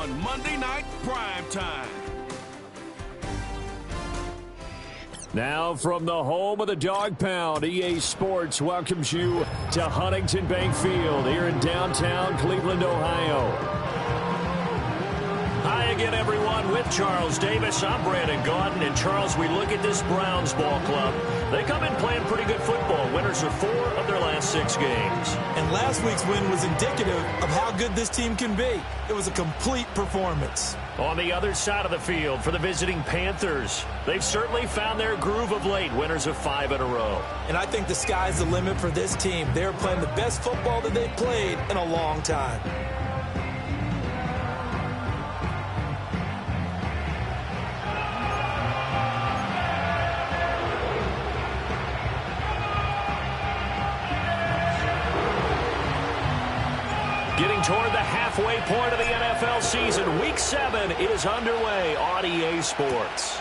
on Monday Night Prime Time. Now from the home of the Dog Pound, EA Sports welcomes you to Huntington Bank Field here in downtown Cleveland, Ohio. Hi again, everyone. With Charles Davis, I'm Brandon Gaudin. And Charles, we look at this Browns ball club. They come in playing pretty good football. Winners of 4 of their last 6 games. And last week's win was indicative of how good this team can be. It was a complete performance. On the other side of the field for the visiting Panthers, they've certainly found their groove of late, winners of 5 in a row. And I think the sky's the limit for this team. They're playing the best football that they've played in a long time. Getting toward the halfway point of the NFL season, Week 7 is underway on EA Sports.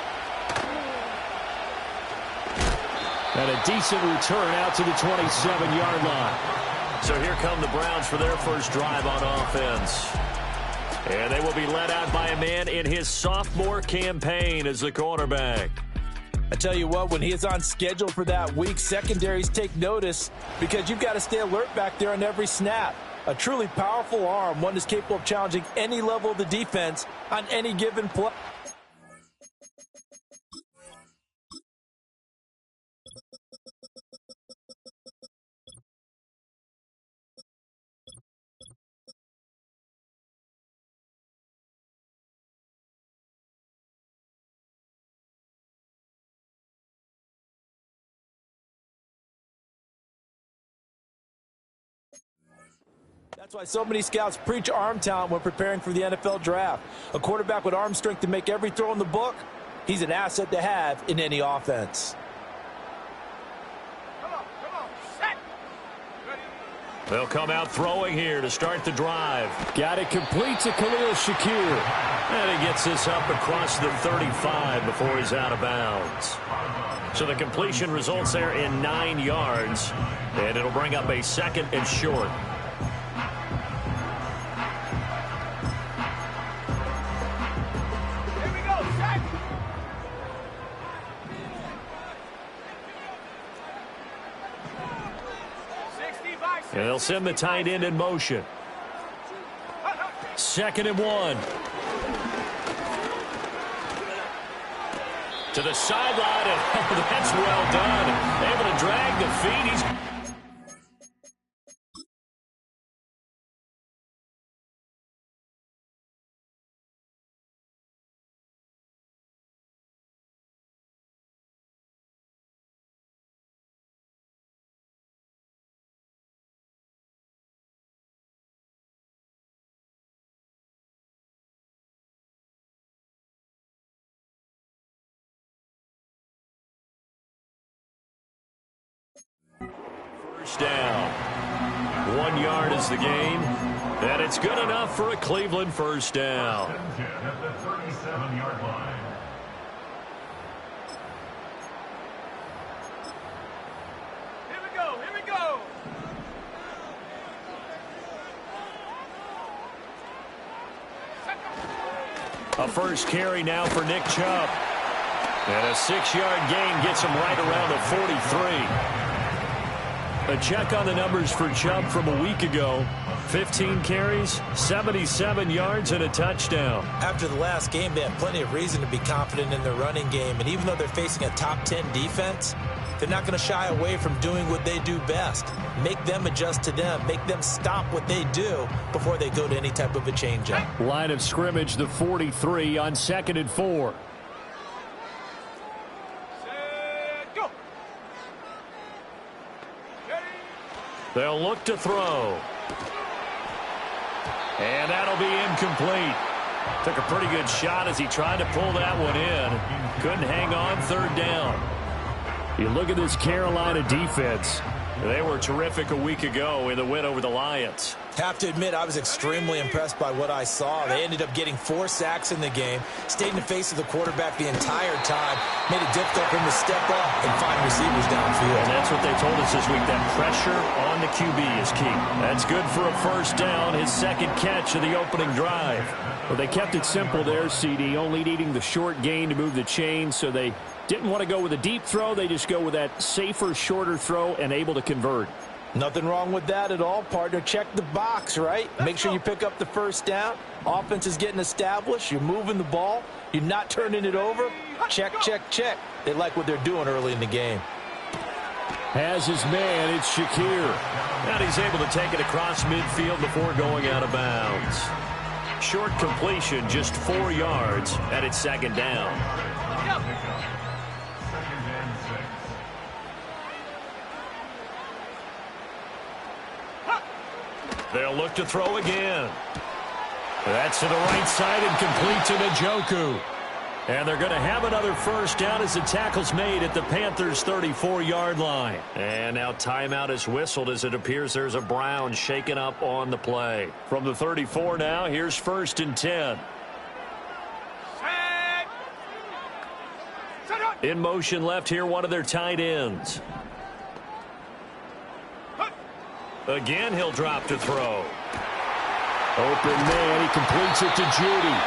And a decent return out to the 27-yard line. So here come the Browns for their first drive on offense. And they will be led out by a man in his sophomore campaign as the quarterback. I tell you what, when he is on schedule for that week, secondaries take notice because you've got to stay alert back there on every snap. A truly powerful arm, one that's capable of challenging any level of the defense on any given play. That's why so many scouts preach arm talent when preparing for the NFL draft. A quarterback with arm strength to make every throw in the book, he's an asset to have in any offense. Come on, set. They'll come out throwing here to start the drive. Got it complete to Khalil Shakir. And he gets this up across the 35 before he's out of bounds. So the completion results there in 9 yards. And it'll bring up a 2nd and short. And they'll send the tight end in motion. 2nd and 1. To the sideline, and that's well done. Able to drag the feet. He's first down. 1 yard is the gain, and it's good enough for a Cleveland first down. At the 37-yard line. Here we go. A first carry now for Nick Chubb. And a 6-yard gain gets him right around the 43. A check on the numbers for Chubb from a week ago. 15 carries, 77 yards, and a touchdown. After the last game, they have plenty of reason to be confident in their running game. And even though they're facing a top 10 defense, they're not going to shy away from doing what they do best. Make them adjust to them. Make them stop what they do before they go to any type of a change-up. Line of scrimmage, the 43 on 2nd and 4. They'll look to throw. And that'll be incomplete. Took a pretty good shot as he tried to pull that one in. Couldn't hang on, 3rd down. You look at this Carolina defense. They were terrific a week ago in the win over the Lions. Have to admit, I was extremely impressed by what I saw. They ended up getting 4 sacks in the game, stayed in the face of the quarterback the entire time, made it difficult for him to step up and find receivers downfield. And that's what they told us this week, that pressure on the QB is key. That's good for a first down, his second catch of the opening drive. Well, they kept it simple there, CD, only needing the short gain to move the chain, so they didn't want to go with a deep throw. They just go with that safer, shorter throw and able to convert. Nothing wrong with that at all, partner. Check the box, right? Make sure you pick up the first down. Offense is getting established. You're moving the ball. You're not turning it over. Check, check, check. They like what they're doing early in the game. Has his man, it's Shakir. And he's able to take it across midfield before going out of bounds. Short completion, just 4 yards, and it's second down. They'll look to throw again. That's to the right side and complete to Njoku. And they're going to have another first down as the tackle's made at the Panthers' 34-yard line. And now timeout is whistled as it appears there's a Brown shaken up on the play. From the 34 now, here's 1st and 10. In motion left here, one of their tight ends. Again, he'll drop to throw. Open man, he completes it to Judy.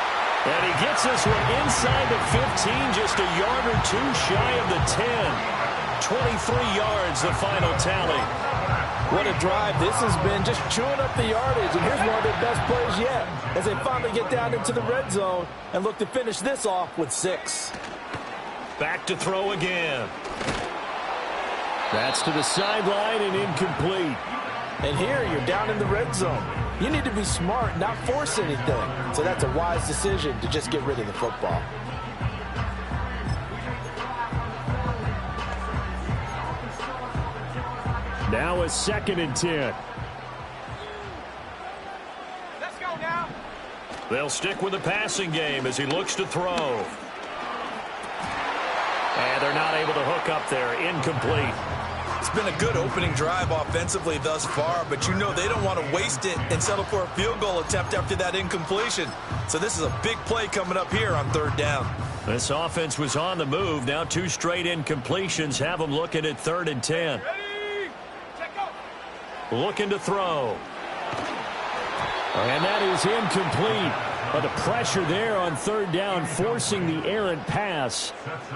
And he gets this one inside the 15, just a yard or 2 shy of the 10. 23 yards, the final tally. What a drive this has been, just chewing up the yardage. And here's one of their best plays yet as they finally get down into the red zone and look to finish this off with 6. Back to throw again. That's to the sideline and incomplete. And here you're down in the red zone. You need to be smart, not force anything. So that's a wise decision to just get rid of the football. Now a 2nd and 10. Let's go now. They'll stick with the passing game as he looks to throw. And they're not able to hook up there. Incomplete. It's been a good opening drive offensively thus far, but you know they don't want to waste it and settle for a field goal attempt after that incompletion. So this is a big play coming up here on 3rd down. This offense was on the move. Now 2 straight incompletions have them looking at 3rd and 10. Ready? Check go. Looking to throw. And that is incomplete. But the pressure there on 3rd down, forcing the errant pass.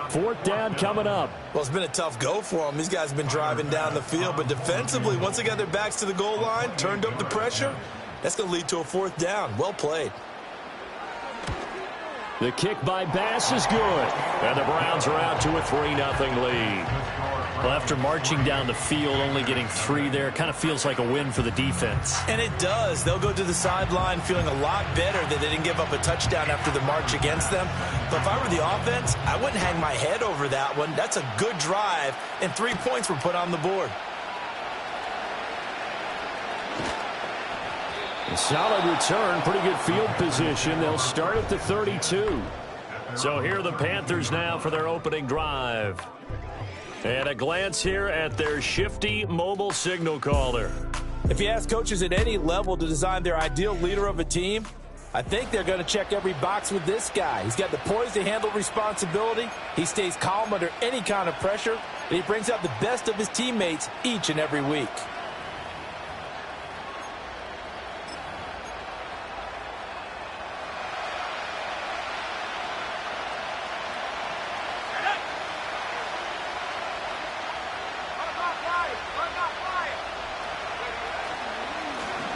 4th down coming up. Well, it's been a tough go for them. These guys have been driving down the field, but defensively, once they got their backs to the goal line, turned up the pressure, that's going to lead to a 4th down. Well played. The kick by Bass is good. And the Browns are out to a 3-0 lead. Well, after marching down the field, only getting 3 there, kind of feels like a win for the defense. And it does. They'll go to the sideline feeling a lot better that they didn't give up a touchdown after the march against them. But if I were the offense, I wouldn't hang my head over that one. That's a good drive, and 3 points were put on the board. A solid return, pretty good field position. They'll start at the 32. So here are the Panthers now for their opening drive. And a glance here at their shifty mobile signal caller. If you ask coaches at any level to design their ideal leader of a team, I think they're going to check every box with this guy. He's got the poise to handle responsibility. He stays calm under any kind of pressure, and he brings out the best of his teammates each and every week.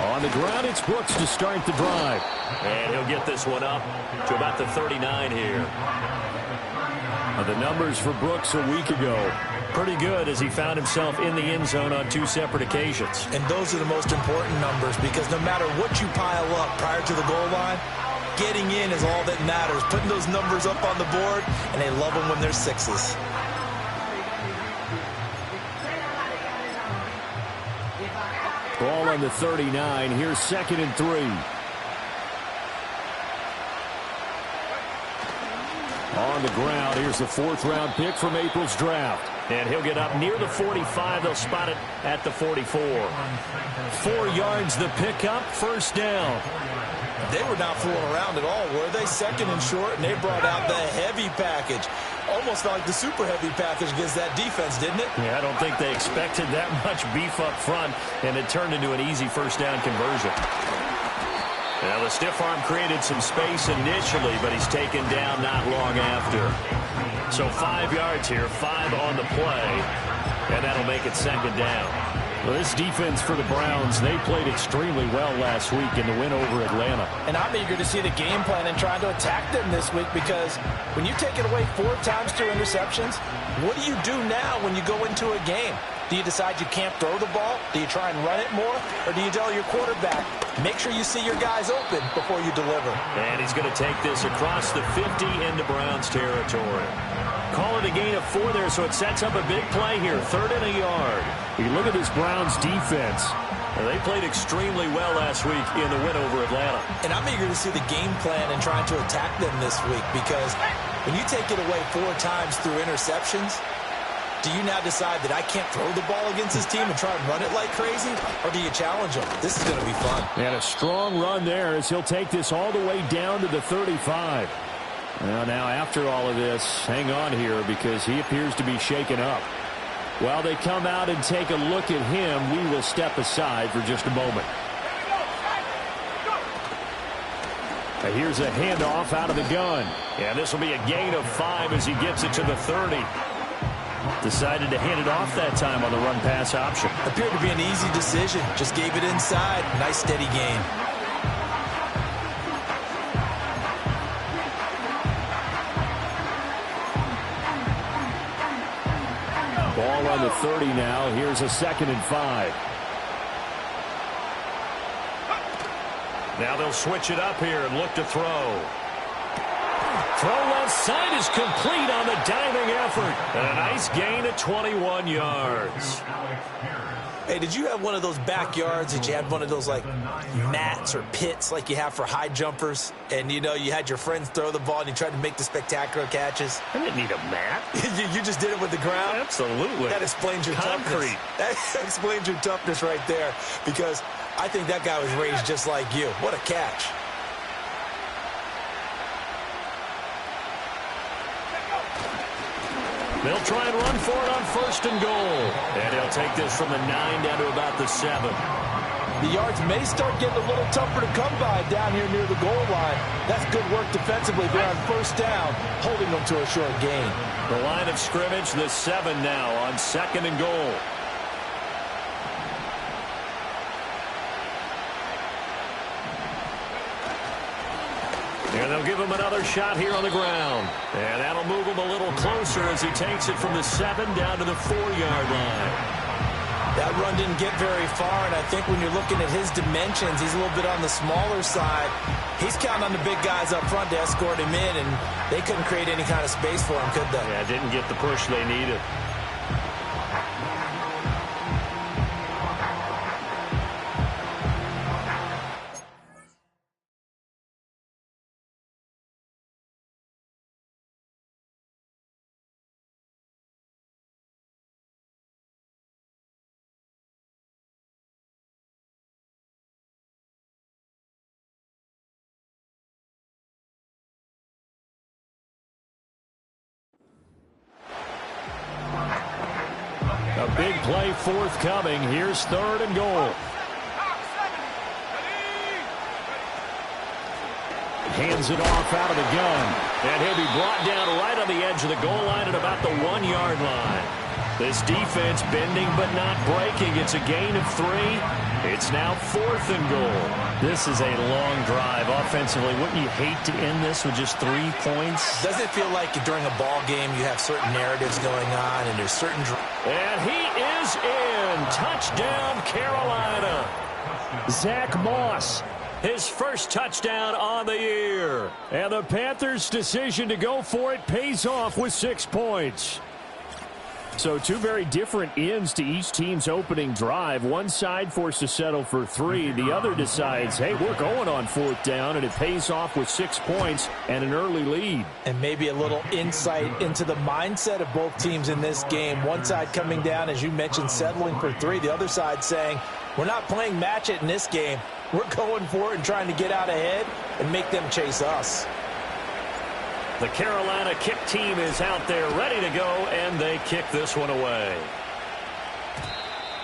On the ground, it's Brooks to start the drive. And he'll get this one up to about the 39 here. The numbers for Brooks a week ago. Pretty good as he found himself in the end zone on 2 separate occasions. And those are the most important numbers because no matter what you pile up prior to the goal line, getting in is all that matters. Putting those numbers up on the board, and they love them when they're 6s. Ball on the 39. Here's 2nd and 3. On the ground, here's the 4th round pick from April's draft. And he'll get up near the 45. They'll spot it at the 44. 4 yards the pickup, first down. They were not fooling around at all, were they? Second and short, and they brought out the heavy package. Almost felt like the super heavy package against that defense, didn't it? Yeah, I don't think they expected that much beef up front, and it turned into an easy first down conversion. Now, the stiff arm created some space initially, but he's taken down not long after. So 5 yards here, 5 on the play, and that'll make it second down. Well, this defense for the Browns, they played extremely well last week in the win over Atlanta. And I'm eager to see the game plan and trying to attack them this week, because when you take it away 4 times through interceptions, what do you do now when you go into a game? Do you decide you can't throw the ball? Do you try and run it more? Or do you tell your quarterback, make sure you see your guys open before you deliver? And he's going to take this across the 50 into Browns territory. Call it a gain of 4 there, so it sets up a big play here. 3rd and a yard. You look at this Browns defense. Well, they played extremely well last week in the win over Atlanta. And I'm eager to see the game plan and trying to attack them this week, because when you take it away 4 times through interceptions, do you now decide that I can't throw the ball against this team and try and run it like crazy? Or do you challenge them? This is going to be fun. And a strong run there as he'll take this all the way down to the 35. Well, now after all of this, hang on here because he appears to be shaken up. While they come out and take a look at him, we will step aside for just a moment. Now here's a handoff out of the gun. Yeah, this will be a gain of 5 as he gets it to the 30. Decided to hand it off that time on the run-pass option. Appeared to be an easy decision. Just gave it inside. Nice steady gain. Ball on the 30 now. Here's a 2nd and 5. Now they'll switch it up here and look to throw. Throw left side is complete on the diving effort. And a nice gain of 21 yards. Hey, did you have one of those backyards that you had one of those like mats or pits like you have for high jumpers? And, you know, you had your friends throw the ball and you tried to make the spectacular catches? I didn't need a mat. you just did it with the ground? Absolutely. That explains your concrete. Toughness. That explains your toughness right there, because I think that guy was raised just like you. What a catch. They'll try and run for it on 1st and goal. And he'll take this from the 9 down to about the 7. The yards may start getting a little tougher to come by down here near the goal line. That's good work defensively there on 1st down, holding them to a short gain. The line of scrimmage, the 7 now on 2nd and goal. And they'll give him another shot here on the ground. And that'll move him a little closer as he takes it from the 7 down to the 4-yard line. That run didn't get very far, and I think when you're looking at his dimensions, he's a little bit on the smaller side. He's counting on the big guys up front to escort him in, and they couldn't create any kind of space for him, could they? Yeah, didn't get the push they needed. A big play forthcoming. Here's 3rd and goal. Hands it off out of the gun. And he'll be brought down right on the edge of the goal line at about the 1-yard line. This defense bending but not breaking. It's a gain of 3. It's now 4th and goal. This is a long drive offensively. Wouldn't you hate to end this with just 3 points? Doesn't it feel like during a ball game you have certain narratives going on and there's certain... And he is in. Touchdown, Carolina. Zach Moss. His first touchdown on the year. And the Panthers' decision to go for it pays off with 6 points. So two very different ends to each team's opening drive. One side forced to settle for 3. The other decides, hey, we're going on 4th down, and it pays off with 6 points and an early lead. And maybe a little insight into the mindset of both teams in this game. One side coming down, as you mentioned, settling for 3. The other side saying, we're not playing match it in this game. We're going for it and trying to get out ahead and make them chase us. The Carolina kick team is out there ready to go, and they kick this one away.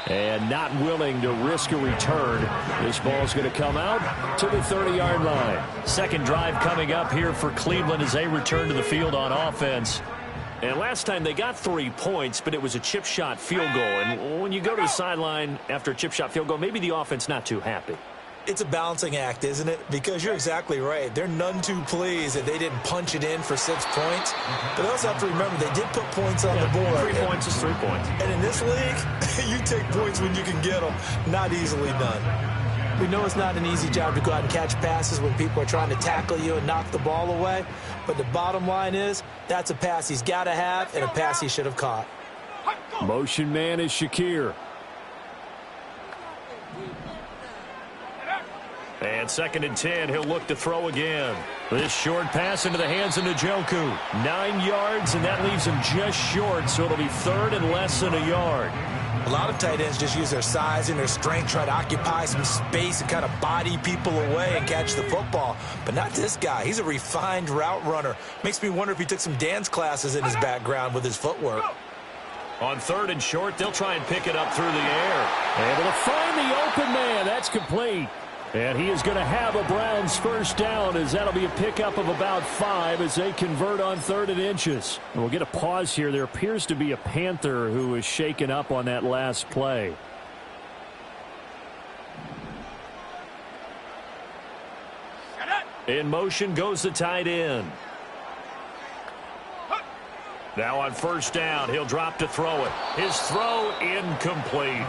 And not willing to risk a return. This ball's going to come out to the 30-yard line. Second drive coming up here for Cleveland as they return to the field on offense. And last time they got 3 points, but it was a chip shot field goal. And when you go to the sideline after a chip shot field goal, maybe the offense not too happy. It's a balancing act, isn't it? Because you're exactly right. They're none too pleased that they didn't punch it in for 6 points. But they also have to remember they did put points on the board. 3 points is 3 points. And in this league, you take points when you can get them. Not easily done. We know it's not an easy job to go out and catch passes when people are trying to tackle you and knock the ball away. But the bottom line is that's a pass he's got to have and a pass he should have caught. Motion man is Shakir. And 2nd and 10, he'll look to throw again. This short pass into the hands of Njoku. 9 yards, and that leaves him just short, so it'll be 3rd and less than a yard. A lot of tight ends just use their size and their strength, try to occupy some space and kind of body people away and catch the football. But not this guy. He's a refined route runner. Makes me wonder if he took some dance classes in his background with his footwork. On 3rd and short, they'll try and pick it up through the air. Able to find the open man. That's complete. And he is going to have a Browns first down, as that'll be a pickup of about 5 as they convert on 3rd and inches. And we'll get a pause here. There appears to be a Panther who was shaken up on that last play. In motion goes the tight end. Now on 1st down, he'll drop to throw it. His throw incomplete.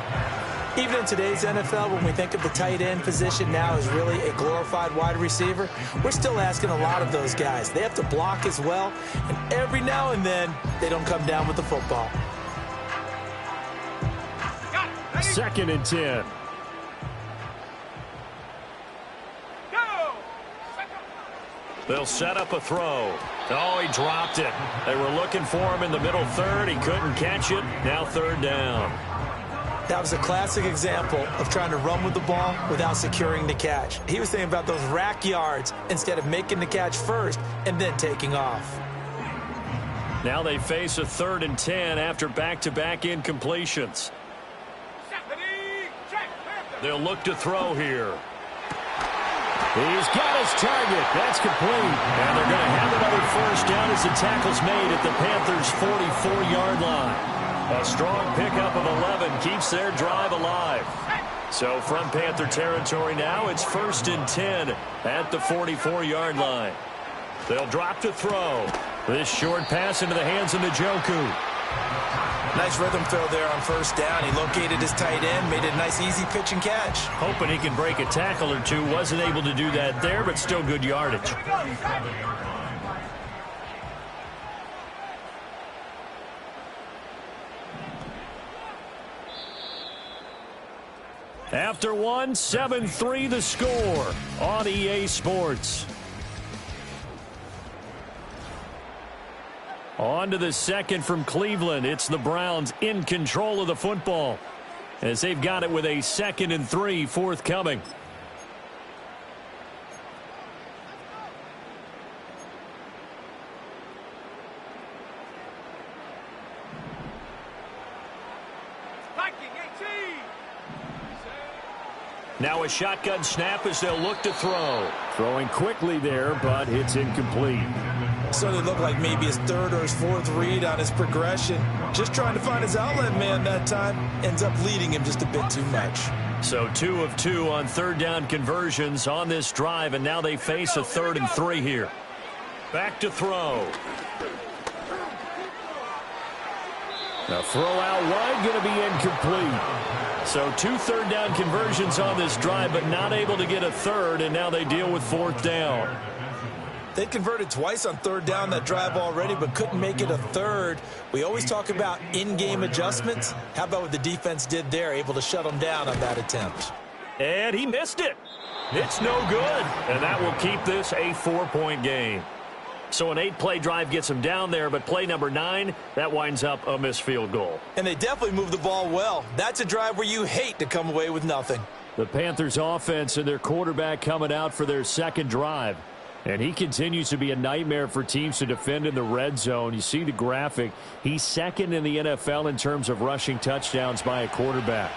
Even in today's NFL, when we think of the tight end position now as really a glorified wide receiver, we're still asking a lot of those guys. They have to block as well, and every now and then, they don't come down with the football. 2nd and 10. They'll set up a throw. Oh, he dropped it. They were looking for him in the middle 3rd. He couldn't catch it. Now 3rd down. That was a classic example of trying to run with the ball without securing the catch. He was thinking about those rack yards instead of making the catch first and then taking off. Now they face a 3rd and 10 after back-to-back incompletions. They'll look to throw here. He's got his target. That's complete. And they're going to have another first down as the tackle's made at the Panthers' 44-yard line. A strong pickup of 11 keeps their drive alive. So from Panther territory now, it's 1st and 10 at the 44-yard line. They'll drop to throw. This short pass into the hands of Njoku. Nice rhythm throw there on 1st down. He located his tight end, made it a nice easy pitch and catch. Hoping he can break a tackle or two. Wasn't able to do that there, but still good yardage. After one, 7-3 the score on EA Sports. On to the second from Cleveland. It's the Browns in control of the football as they've got it with a 2nd and 3 forthcoming. Now a shotgun snap as they'll look to throw. Throwing quickly there, but it's incomplete. Certainly looked like maybe his 3rd or his 4th read on his progression. Just trying to find his outlet man that time. Ends up leading him just a bit too much. So 2 of 2 on 3rd down conversions on this drive, and now they face a 3rd and 3 here. Back to throw. The throw out wide going to be incomplete. So 2 3rd down conversions on this drive, but not able to get a 3rd, and now they deal with 4th down. They converted twice on third down that drive already, but couldn't make it a third. We always talk about in-game adjustments. How about what the defense did there, able to shut them down on that attempt? And he missed it. It's no good. And that will keep this a 4-point game. So an 8-play drive gets him down there, but play number 9, that winds up a missed field goal. And they definitely moved the ball well. That's a drive where you hate to come away with nothing. The Panthers offense and their quarterback coming out for their second drive. And he continues to be a nightmare for teams to defend in the red zone. You see the graphic. He's second in the NFL in terms of rushing touchdowns by a quarterback.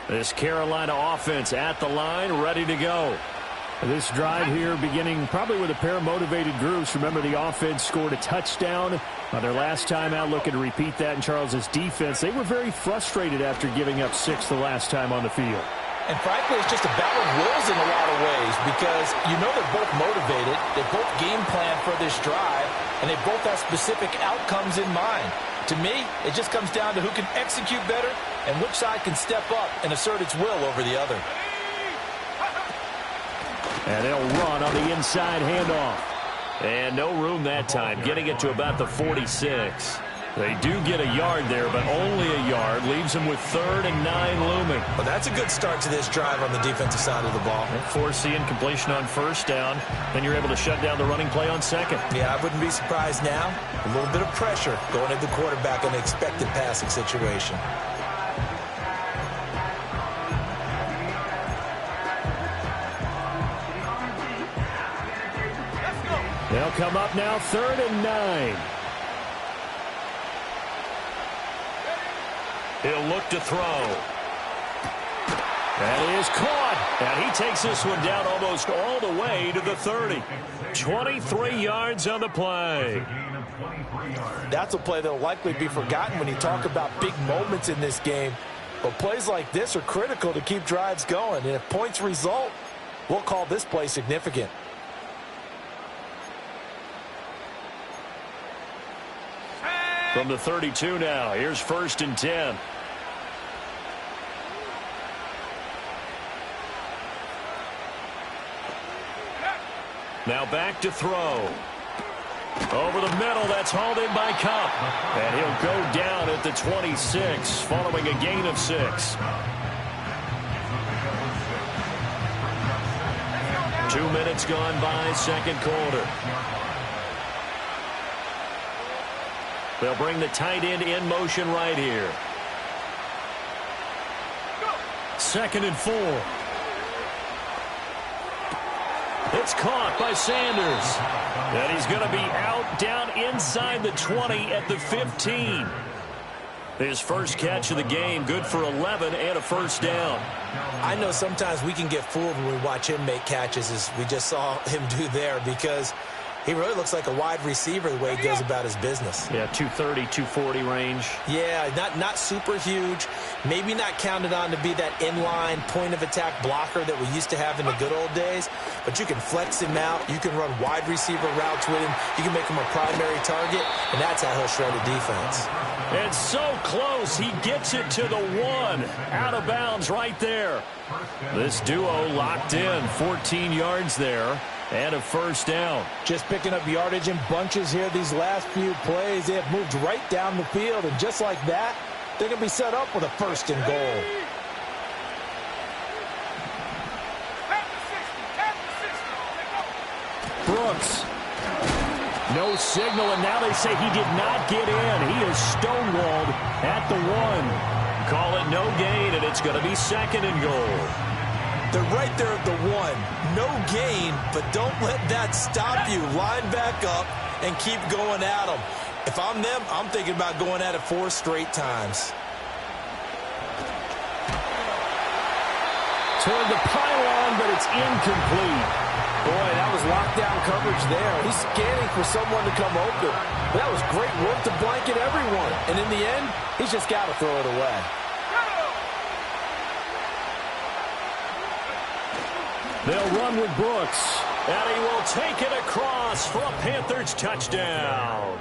This Carolina offense at the line, ready to go. This drive here beginning probably with a pair of motivated groups. Remember, the offense scored a touchdown their last time out. Looking to repeat that in Charles's defense. They were very frustrated after giving up 6 the last time on the field. And frankly, it's just a battle of wills in a lot of ways because you know they're both motivated. They both game plan for this drive, and they both have specific outcomes in mind. To me, it just comes down to who can execute better and which side can step up and assert its will over the other. And they'll run on the inside handoff. And no room that time, getting it to about the 46. They do get a yard there, but only a yard. Leaves them with 3rd and 9 looming. Well, that's a good start to this drive on the defensive side of the ball. Force the incompletion on first down. Then you're able to shut down the running play on second. Yeah, I wouldn't be surprised now. A little bit of pressure going at the quarterback in an expected passing situation. They'll come up now 3rd and 9. He'll look to throw. And he is caught. And he takes this one down almost all the way to the 30. 23 yards on the play. That's a play that will likely be forgotten when you talk about big moments in this game. But plays like this are critical to keep drives going. And if points result, we'll call this play significant. From the 32 now, here's 1st and 10. Now back to throw. Over the middle, that's hauled in by Cup. And he'll go down at the 26, following a gain of 6. 2 minutes gone by, second quarter. They'll bring the tight end in motion right here. 2nd and 4. It's caught by Sanders. And he's going to be out down inside the 20 at the 15. His first catch of the game, good for 11 and a first down. I know sometimes we can get fooled when we watch him make catches, as we just saw him do there, because he really looks like a wide receiver the way he goes about his business. Yeah, 230, 240 range. Yeah, not super huge. Maybe not counted on to be that inline point-of-attack blocker that we used to have in the good old days. But you can flex him out. You can run wide receiver routes with him. You can make him a primary target, and that's how he'll shred a defense. And so close. He gets it to the 1. Out of bounds right there. This duo locked in. 14 yards there. And a first down. Just picking up yardage in bunches here these last few plays. They have moved right down the field, and just like that, they're going to be set up with a 1st and goal. Brooks. No signal, and now they say he did not get in. He is stonewalled at the 1. Call it no gain, and it's going to be 2nd and goal. They're right there at the 1. No gain, but don't let that stop you. Line back up and keep going at them. If I'm them, I'm thinking about going at it 4 straight times. Toward the pylon, but it's incomplete. Boy, that was lockdown coverage there. He's scanning for someone to come open. That was great work to blanket everyone. And in the end, he's just got to throw it away. They'll run with Brooks. And he will take it across for a Panthers touchdown.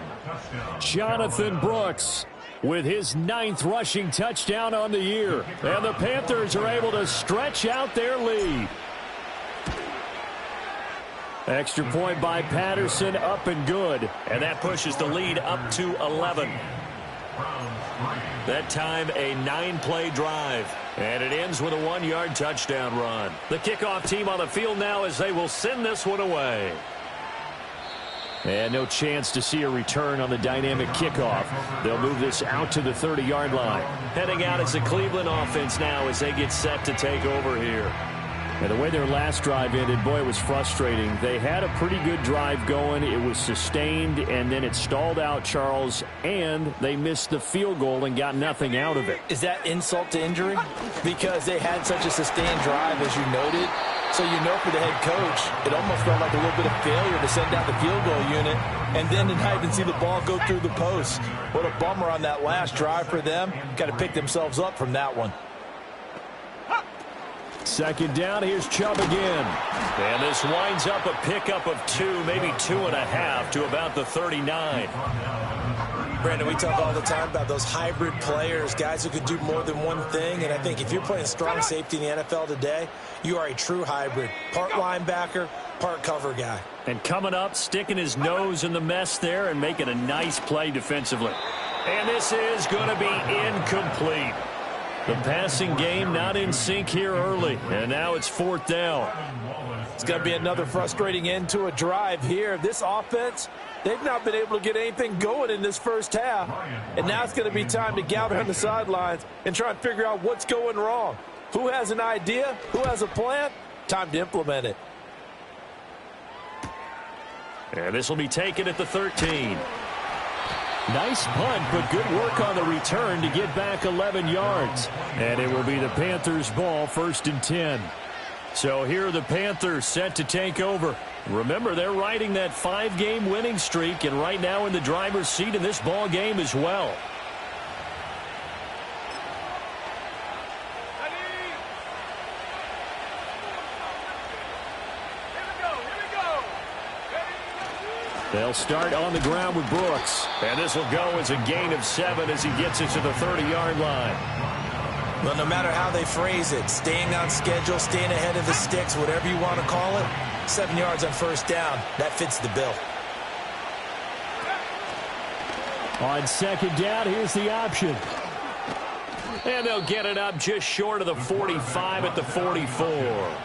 Jonathan Brooks with his 9th rushing touchdown on the year. And the Panthers are able to stretch out their lead. Extra point by Patterson, up and good. And that pushes the lead up to 11. That time a 9-play drive. And it ends with a 1-yard touchdown run. The kickoff team on the field now as they will send this one away. And no chance to see a return on the dynamic kickoff. They'll move this out to the 30-yard line. Heading out as the Cleveland offense now as they get set to take over here. And the way their last drive ended, boy, it was frustrating. They had a pretty good drive going. It was sustained, and then it stalled out, Charles, and they missed the field goal and got nothing out of it. Is that insult to injury? Because they had such a sustained drive, as you noted. So you know for the head coach, it almost felt like a little bit of failure to send out the field goal unit and then to not even see the ball go through the post. What a bummer on that last drive for them. Got to pick themselves up from that one. Second down, here's Chubb again. And this winds up a pickup of 2, maybe 2.5 to about the 39. Brandon, we talk all the time about those hybrid players, guys who could do more than one thing. And I think if you're playing strong safety in the NFL today, you are a true hybrid. Part linebacker, part cover guy. And coming up, sticking his nose in the mess there and making a nice play defensively. And this is going to be incomplete. The passing game not in sync here early. And now it's 4th down. It's going to be another frustrating end to a drive here. This offense, they've not been able to get anything going in this first half. And now it's going to be time to gather on the sidelines and try and figure out what's going wrong. Who has an idea? Who has a plan? Time to implement it. And this will be taken at the 13. Nice punt, but good work on the return to get back 11 yards. And it will be the Panthers' ball, 1st and 10. So here are the Panthers set to take over. Remember, they're riding that 5-game winning streak, and right now in the driver's seat in this ball game as well. They'll start on the ground with Brooks. And this will go as a gain of 7 as he gets it to the 30-yard line. Well, no matter how they phrase it, staying on schedule, staying ahead of the sticks, whatever you want to call it, 7 yards on 1st down, that fits the bill. On 2nd down, here's the option. And they'll get it up just short of the 45 at the 44.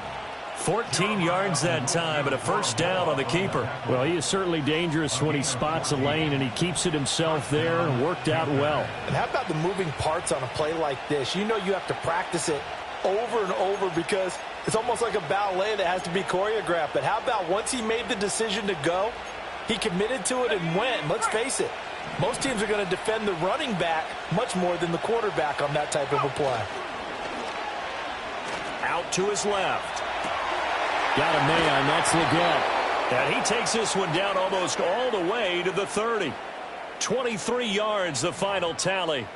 14 yards that time, and a 1st down on the keeper. Well, he is certainly dangerous when he spots a lane, and he keeps it himself there and worked out well. And how about the moving parts on a play like this? You know you have to practice it over and over because it's almost like a ballet that has to be choreographed. But how about once he made the decision to go, he committed to it and went. And let's face it, most teams are going to defend the running back much more than the quarterback on that type of a play. Out to his left. Got a man, that's Leggett. And he takes this one down almost all the way to the 30. 23 yards, the final tally.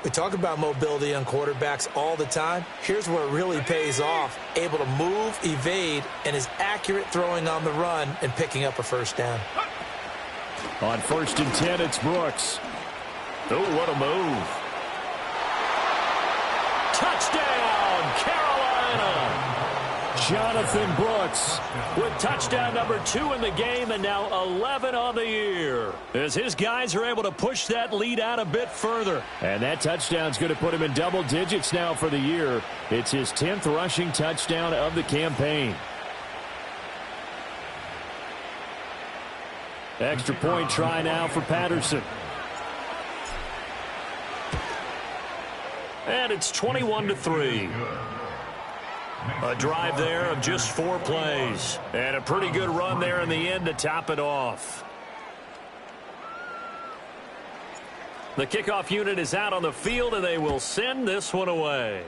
We talk about mobility on quarterbacks all the time. Here's where it really pays off. Able to move, evade, and is accurate throwing on the run and picking up a 1st down. On 1st and 10, it's Brooks. Oh, what a move. Touchdown, Carolina! Jonathan Brooks with touchdown number 2 in the game and now 11 on the year as his guys are able to push that lead out a bit further. And that touchdown's going to put him in double digits now for the year. It's his 10th rushing touchdown of the campaign. Extra point try now for Patterson. And it's 21-3. A drive there of just 4 plays. And a pretty good run there in the end to top it off. The kickoff unit is out on the field, and they will send this one away.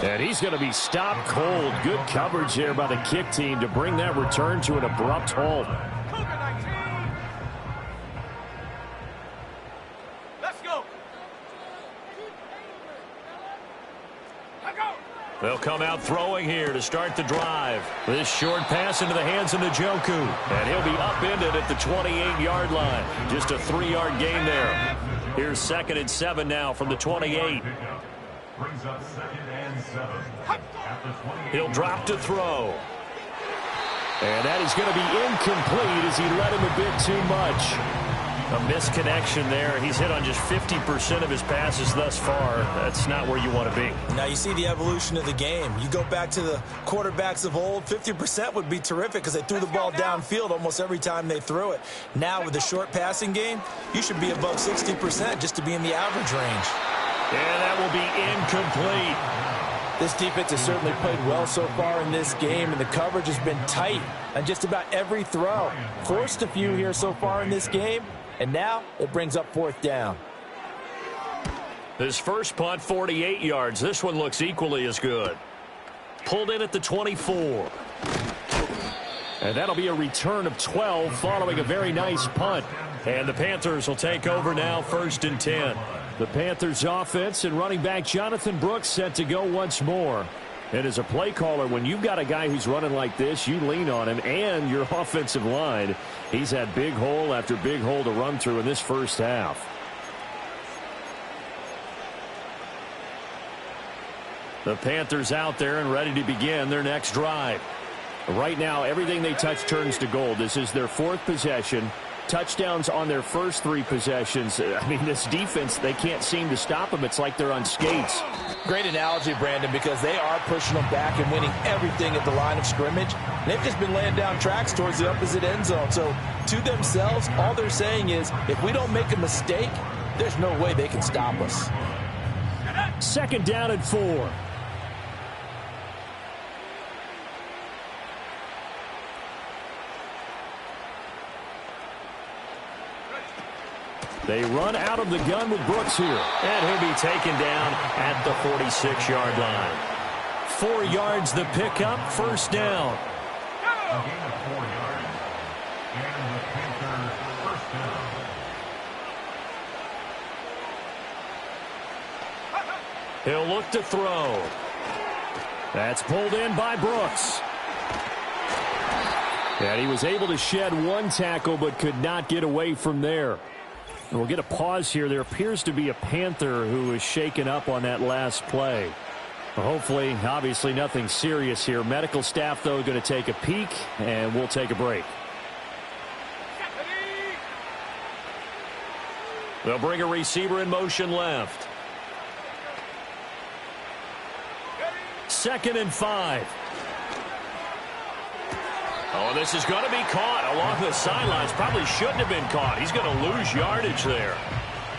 And he's going to be stopped cold. Good coverage there by the kick team to bring that return to an abrupt halt. Let's go. They'll come out throwing here to start the drive. This short pass into the hands of Njoku. And he'll be upended at the 28-yard line. Just a 3-yard gain there. Here's 2nd and 7 now from the 28. Brings up 2nd and 7. At the 28. He'll drop to throw. And that is going to be incomplete as he led him a bit too much. A misconnection there. He's hit on just 50% of his passes thus far. That's not where you want to be. Now you see the evolution of the game. You go back to the quarterbacks of old, 50% would be terrific because they threw the ball downfield almost every time they threw it. Now with the short passing game, you should be above 60% just to be in the average range. And that will be incomplete. This defense has certainly played well so far in this game, and the coverage has been tight on just about every throw. Forced a few here so far in this game, and now it brings up 4th down. His first punt, 48 yards. This one looks equally as good. Pulled in at the 24. And that'll be a return of 12 following a very nice punt. And the Panthers will take over now, 1st and 10. The Panthers offense and running back Jonathan Brooks set to go once more. And as a play caller, when you've got a guy who's running like this, you lean on him and your offensive line. He's had big hole after big hole to run through in this first half. The Panthers out there and ready to begin their next drive. Right now, everything they touch turns to gold. This is their 4th possession. Touchdowns on their first 3 possessions. I mean, this defense, they can't seem to stop them. It's like they're on skates. Great analogy, Brandon, because they are pushing them back and winning everything at the line of scrimmage. They've just been laying down tracks towards the opposite end zone. So to themselves, all they're saying is, if we don't make a mistake, there's no way they can stop us. 2nd down and 4. They run out of the gun with Brooks here. And he'll be taken down at the 46-yard line. 4 yards the pickup, 1st down. A gain of 4 yards. And the Panthers 1st down. He'll look to throw. That's pulled in by Brooks. And he was able to shed 1 tackle but could not get away from there. And we'll get a pause here. There appears to be a Panther who is shaken up on that last play. Well, hopefully, obviously nothing serious here. Medical staff, though, going to take a peek, and we'll take a break. They'll bring a receiver in motion left. 2nd and 5. Oh, this is going to be caught along the sidelines. Probably shouldn't have been caught. He's going to lose yardage there.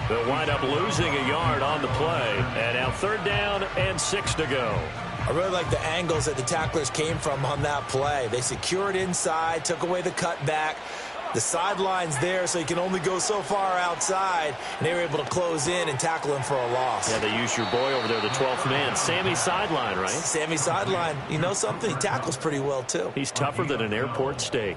They'll wind up losing a yard on the play. And now 3rd down and 6 to go. I really like the angles that the tacklers came from on that play. They secured inside, took away the cutback. The sideline's there, so you can only go so far outside, and they were able to close in and tackle him for a loss. Yeah, they used your boy over there, the 12th man, Sammy Sideline, right? Sammy Sideline. You know something? He tackles pretty well, too. He's tougher than an airport steak.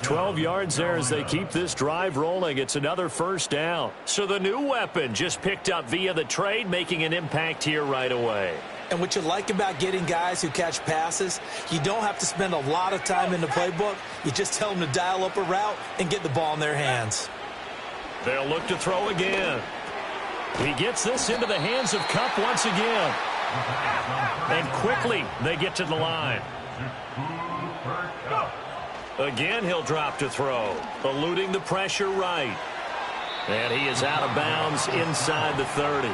12 yards there as they keep this drive rolling. It's another 1st down. So the new weapon just picked up via the trade, making an impact here right away. And what you like about getting guys who catch passes, you don't have to spend a lot of time in the playbook. You just tell them to dial up a route and get the ball in their hands. They'll look to throw again. He gets this into the hands of Kupp once again. And quickly they get to the line. Again, he'll drop to throw, eluding the pressure right. And he is out of bounds inside the 30.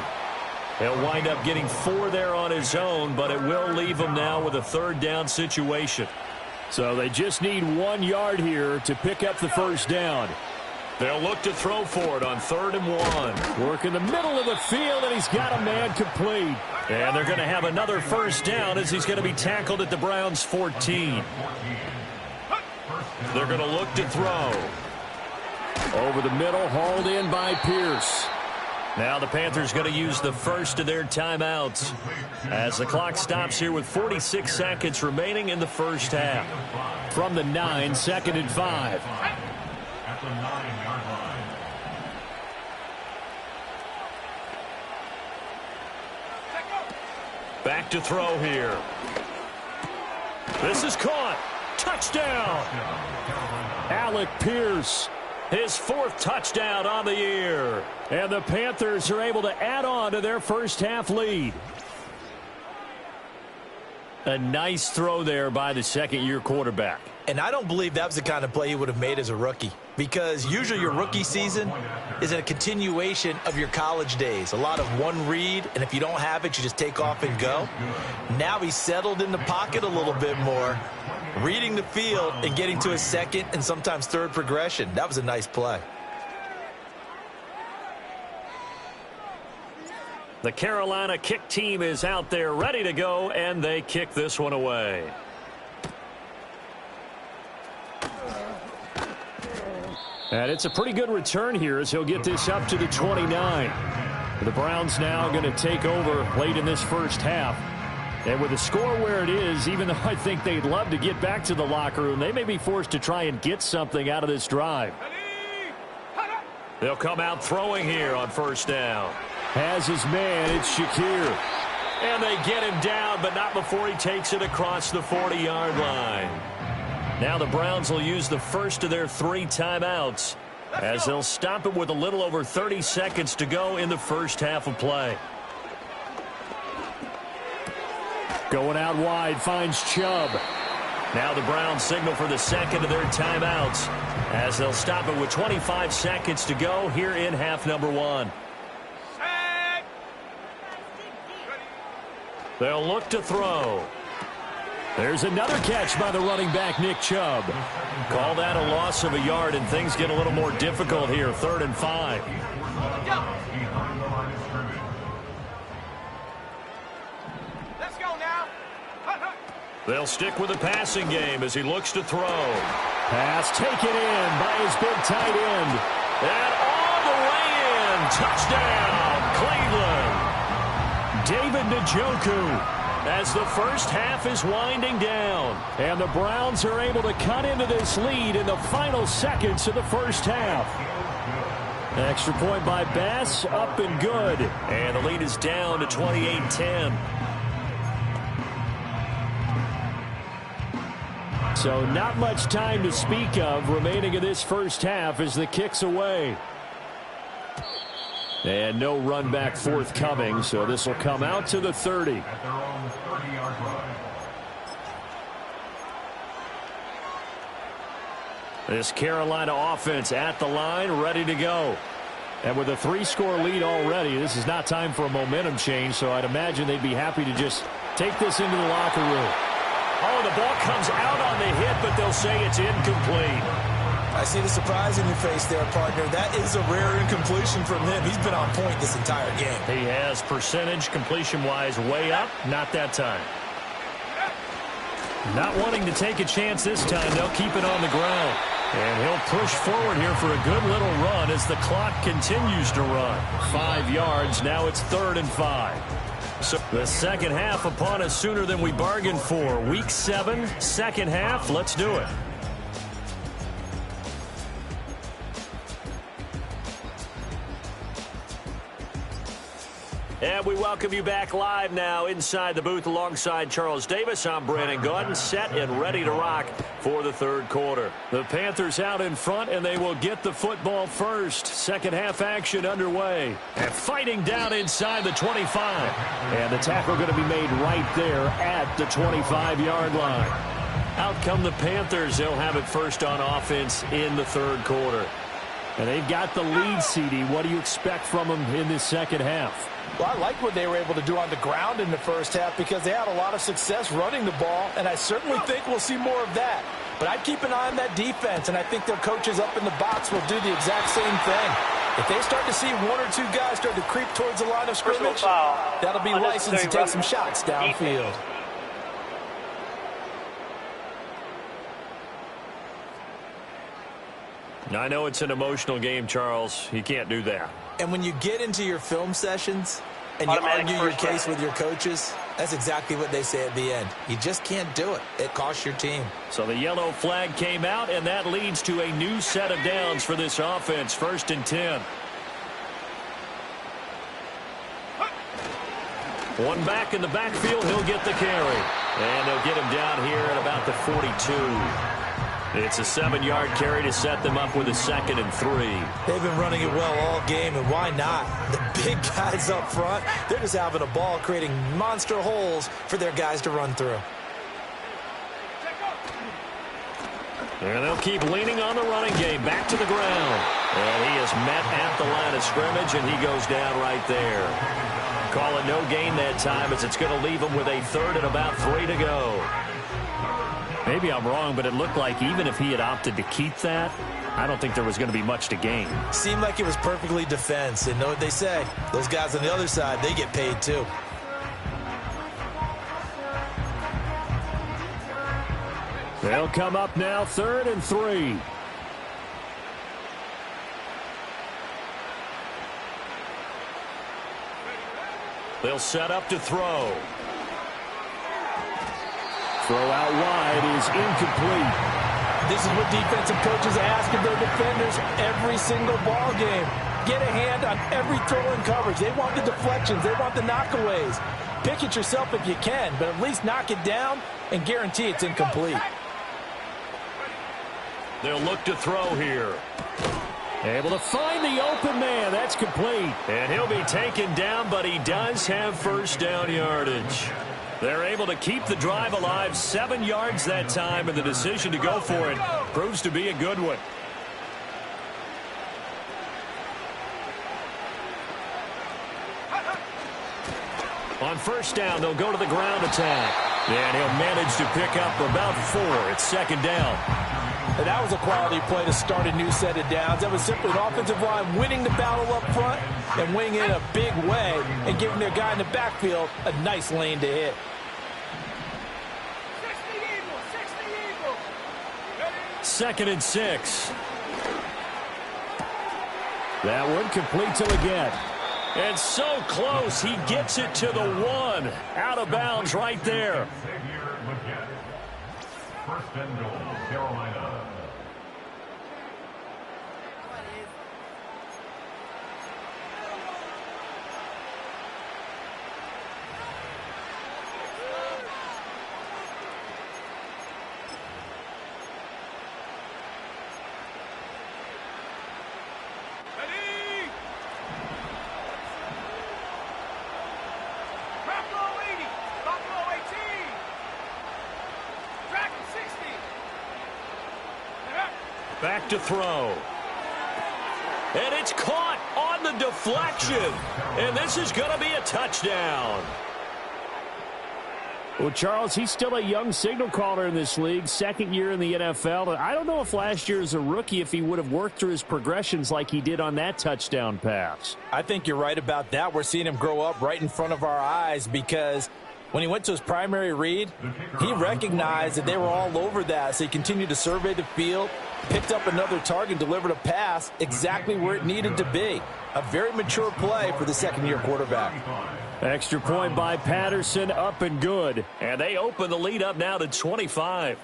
He'll wind up getting 4 there on his own, but it will leave him now with a 3rd down situation. So they just need 1 yard here to pick up the 1st down. They'll look to throw for it on 3rd and 1. Work in the middle of the field, and he's got a man complete. And they're going to have another 1st down as he's going to be tackled at the Browns' 14. They're going to look to throw. Over the middle, hauled in by Pierce. Now the Panthers going to use the first of their timeouts as the clock stops here with 46 seconds remaining in the first half. From the 9, 2nd and 5. At the 9-yard line. Back to throw here. This is caught. Touchdown. Alec Pierce. His 4th touchdown on the year. And the Panthers are able to add on to their first half lead. A nice throw there by the second-year quarterback. And I don't believe that was the kind of play he would have made as a rookie, because usually your rookie season is a continuation of your college days. A lot of one read, and if you don't have it, you just take off and go. Now he's settled in the pocket a little bit more, reading the field and getting to a second and sometimes third progression. That was a nice play. The Carolina kick team is out there ready to go, and they kick this one away. And it's a pretty good return here as he'll get this up to the 29. The Browns now going to take over late in this first half. And with the score where it is, even though I think they'd love to get back to the locker room, they may be forced to try and get something out of this drive. They'll come out throwing here on first down. Has his man, it's Shakir. And they get him down, but not before he takes it across the 40-yard line. Now the Browns will use the first of their 3 timeouts as they'll stop it with a little over 30 seconds to go in the first half of play. Going out wide, finds Chubb. Now the Browns signal for the second of their timeouts as they'll stop it with 25 seconds to go here in half number 1. They'll look to throw. There's another catch by the running back, Nick Chubb. Call that a loss of a yard, and things get a little more difficult here, 3rd and 5. Let's go now. They'll stick with the passing game as he looks to throw. Pass taken in by his big tight end. And all the way in. Touchdown, Cleveland. David Njoku. As the first half is winding down. And the Browns are able to cut into this lead in the final seconds of the first half. An extra point by Bass, up and good. And the lead is down to 28-10. So not much time to speak of remaining in this first half as the kick's away. And no run back forthcoming, so this will come out to the 30. At their own 30-yard line. This Carolina offense at the line, ready to go. And with a 3-score lead already, this is not time for a momentum change, so I'd imagine they'd be happy to just take this into the locker room. Oh, the ball comes out on the hit, but they'll say it's incomplete. I see the surprise in your face there, partner. That is a rare incompletion from him. He's been on point this entire game. He has percentage completion-wise way up. Not that time. Not wanting to take a chance this time. They'll keep it on the ground. And he'll push forward here for a good little run as the clock continues to run. 5 yards. Now it's 3rd and 5. So the second half upon us sooner than we bargained for. Week 7, second half. Let's do it. And we welcome you back live now inside the booth alongside Charles Davis. I'm Brandon Gaudin, set and ready to rock for the 3rd quarter. The Panthers out in front, and they will get the football first. Second half action underway. And fighting down inside the 25. And the tackle going to be made right there at the 25-yard line. Out come the Panthers. They'll have it first on offense in the 3rd quarter. And they've got the lead, CD. What do you expect from them in this second half? Well, I like what they were able to do on the ground in the first half because they had a lot of success running the ball, and I certainly think we'll see more of that. But I'd keep an eye on that defense, and I think their coaches up in the box will do the exact same thing. If they start to see 1 or 2 guys start to creep towards the line of scrimmage, that'll be license to take some shots downfield. I know it's an emotional game, Charles. You can't do that. And when you get into your film sessions and you argue your case with your coaches, that's exactly what they say at the end. You just can't do it. It costs your team. So the yellow flag came out, and that leads to a new set of downs for this offense. 1st and 10. One back in the backfield, he'll get the carry. And they'll get him down here at about the 42. It's a 7-yard carry to set them up with a 2nd and 3. They've been running it well all game, and why not? The big guys up front, they're just having a ball, creating monster holes for their guys to run through. And they'll keep leaning on the running game. Back to the ground. And he is met at the line of scrimmage, and he goes down right there. Call it no gain that time, as it's going to leave him with a 3rd and about 3 to go. Maybe I'm wrong, but it looked like even if he had opted to keep that, I don't think there was going to be much to gain. Seemed like it was perfectly defense. And know what they say? Those guys on the other side, they get paid too. They'll come up now, 3rd and 3. They'll set up to throw. Throw out wide is incomplete. This is what defensive coaches ask of their defenders every single ball game. Get a hand on every throw in coverage. They want the deflections. They want the knockaways. Pick it yourself if you can, but at least knock it down and guarantee it's incomplete. They'll look to throw here. Able to find the open man. That's complete. And he'll be taken down, but he does have first down yardage. They're able to keep the drive alive, 7 yards that time, and the decision to go for it proves to be a good one. On first down, they'll go to the ground attack. And he'll manage to pick up about 4. It's 2nd down. And that was a quality play to start a new set of downs. That was simply an offensive line winning the battle up front and winning in a big way and giving their guy in the backfield a nice lane to hit. 2nd and 6. That one complete till again. And so close, he gets it to the 1. Out of bounds right there. First and goal, Carolina. Back to throw. And it's caught on the deflection. And this is going to be a touchdown. Well, Charles, he's still a young signal caller in this league, 2nd year in the NFL. I don't know if last year as a rookie, if he would have worked through his progressions like he did on that touchdown pass. I think you're right about that. We're seeing him grow up right in front of our eyes because when he went to his primary read, he recognized that they were all over that. So he continued to survey the field, picked up another target, delivered a pass exactly where it needed to be. A very mature play for the 2nd-year quarterback. Extra point by Patterson, up and good. And they open the lead up now to 25.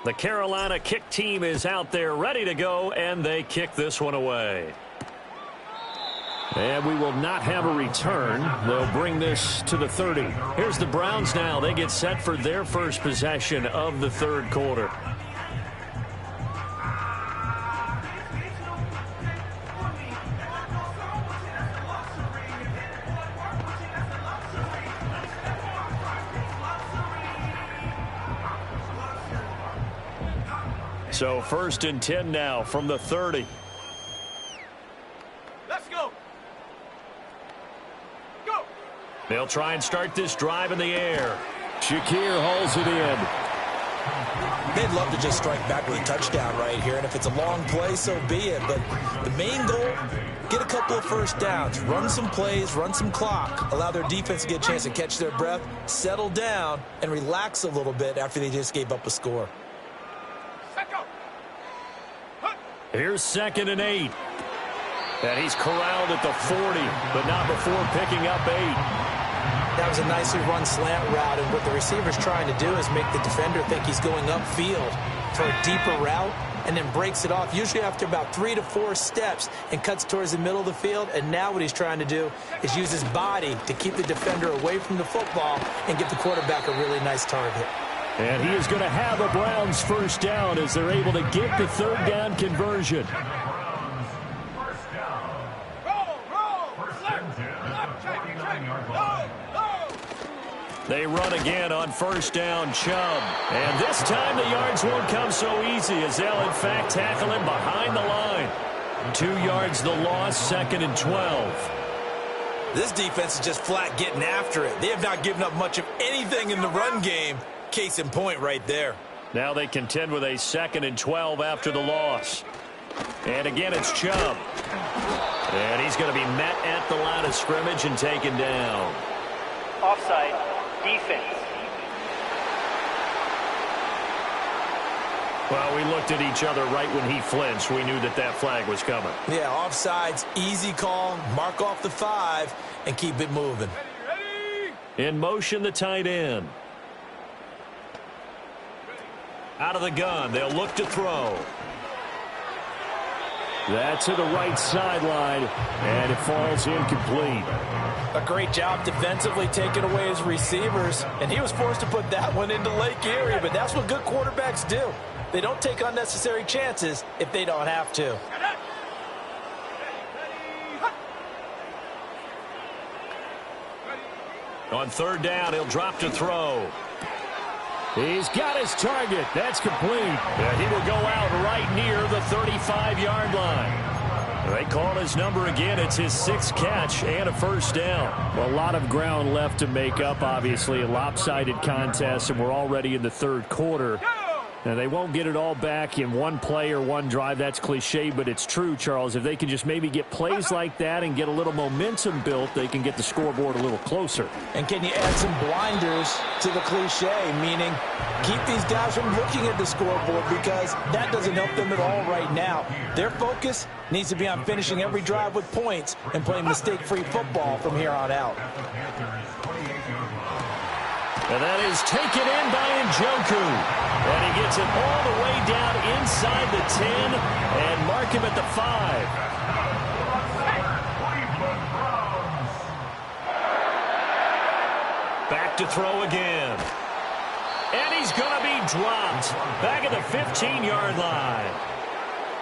The Carolina kick team is out there ready to go, and they kick this one away. And we will not have a return. They'll bring this to the 30. Here's the Browns now. They get set for their first possession of the 3rd quarter. So 1st and 10 now from the 30. Let's go. Go. They'll try and start this drive in the air. Shakir hauls it in. They'd love to just strike back with a touchdown right here, and if it's a long play, so be it. But the main goal, get a couple of first downs, run some plays, run some clock, allow their defense to get a chance to catch their breath, settle down, and relax a little bit after they just gave up a score. Here's 2nd and 8. And he's corralled at the 40, but not before picking up 8. That was a nicely run slant route, and what the receiver's trying to do is make the defender think he's going upfield for a deeper route, and then breaks it off, usually after about 3 to 4 steps, and cuts towards the middle of the field. And now what he's trying to do is use his body to keep the defender away from the football and give the quarterback a really nice target. And he is going to have a Browns first down as they're able to get the third down conversion. They run again on first down, Chubb. And this time the yards won't come so easy as they'll, in fact, tackle him behind the line. 2 yards the loss, 2nd and 12. This defense is just flat getting after it. They have not given up much of anything in the run game. Case in point right there. Now they contend with a 2nd and 12 after the loss. And again, it's Chubb. And he's going to be met at the line of scrimmage and taken down. Offside, defense. Well, we looked at each other right when he flinched. We knew that that flag was coming. Yeah, offsides, easy call. Mark off the 5 and keep it moving. In motion, the tight end. Out of the gun, they'll look to throw. That's to the right sideline, and it falls incomplete. A great job defensively taking away his receivers, and he was forced to put that one into Lake Erie, but that's what good quarterbacks do. They don't take unnecessary chances if they don't have to. On third down, he'll drop to throw. He's got his target. That's complete. And he will go out right near the 35-yard line. They call his number again. It's his 6th catch and a first down. Well, a lot of ground left to make up, obviously. A lopsided contest, and we're already in the third quarter. Now, they won't get it all back in one play or one drive. That's cliche, but it's true, Charles. If they can just maybe get plays like that and get a little momentum built, they can get the scoreboard a little closer. And can you add some blinders to the cliche, meaning keep these guys from looking at the scoreboard because that doesn't help them at all right now. Their focus needs to be on finishing every drive with points and playing mistake-free football from here on out. And that is taken in by Njoku. And he gets it all the way down inside the 10 and mark him at the 5. Back to throw again. And he's going to be dropped back at the 15-yard line.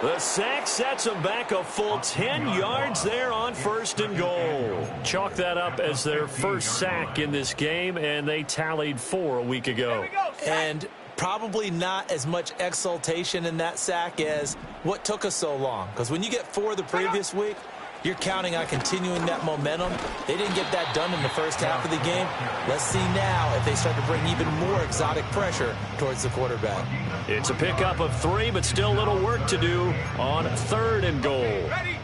The sack sets him back a full 10 yards there on 1st and goal. Chalk that up as their first sack in this game, and they tallied 4 a week ago. And probably not as much exultation in that sack as what took us so long. Because when you get 4 the previous week, you're counting on continuing that momentum. They didn't get that done in the first half of the game. Let's see now if they start to bring even more exotic pressure towards the quarterback. It's a pickup of 3, but still a little work to do on 3rd and goal. Ready?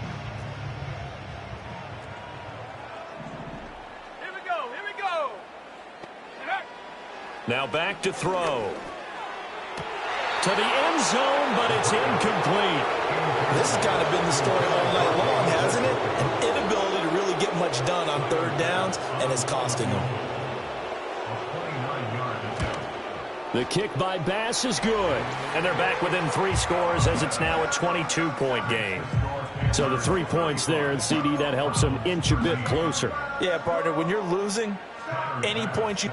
Here we go. Here we go. Now back to throw. To the end zone, but it's incomplete. This has kind of been the story all night long, hasn't it? An inability to really get much done on 3rd downs, and it's costing them. The kick by Bass is good. And they're back within 3 scores as it's now a 22-point game. So the 3 points there, and CD, that helps them inch a bit closer. Yeah, partner, when you're losing, any point you...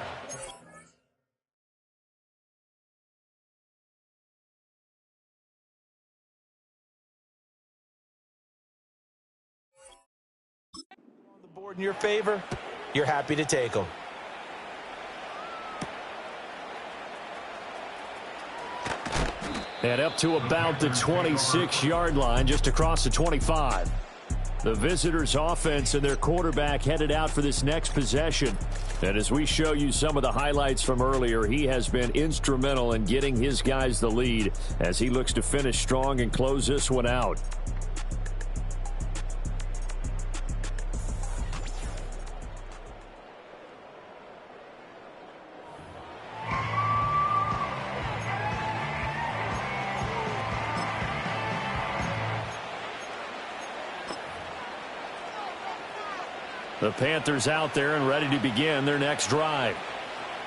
on the board in your favor, you're happy to take them. And up to about the 26-yard line, just across the 25. The visitors' offense and their quarterback headed out for this next possession. And as we show you some of the highlights from earlier, he has been instrumental in getting his guys the lead as he looks to finish strong and close this one out. The Panthers out there and ready to begin their next drive.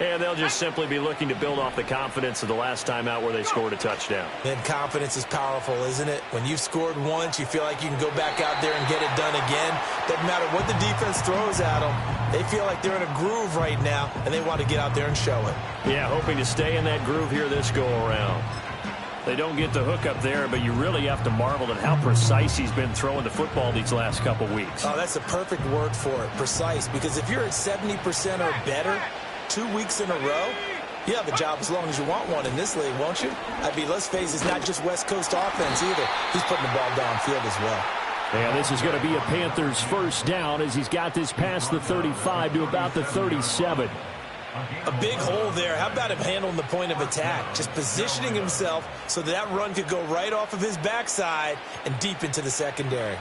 And they'll just simply be looking to build off the confidence of the last time out where they scored a touchdown. And confidence is powerful, isn't it? When you've scored once, you feel like you can go back out there and get it done again. Doesn't matter what the defense throws at them. They feel like they're in a groove right now, and they want to get out there and show it. Yeah, hoping to stay in that groove here this go-around. They don't get the hook up there, but you really have to marvel at how precise he's been throwing the football these last couple weeks. Oh, that's the perfect word for it, precise. Because if you're at 70% or better 2 weeks in a row, you have a job as long as you want one in this league, won't you? I mean, let's face it, it's not just West Coast offense either. He's putting the ball downfield as well. And this is going to be a Panthers first down as he's got this past the 35 to about the 37. A big hole there. How about him handling the point of attack? Just positioning himself so that run could go right off of his backside and deep into the secondary.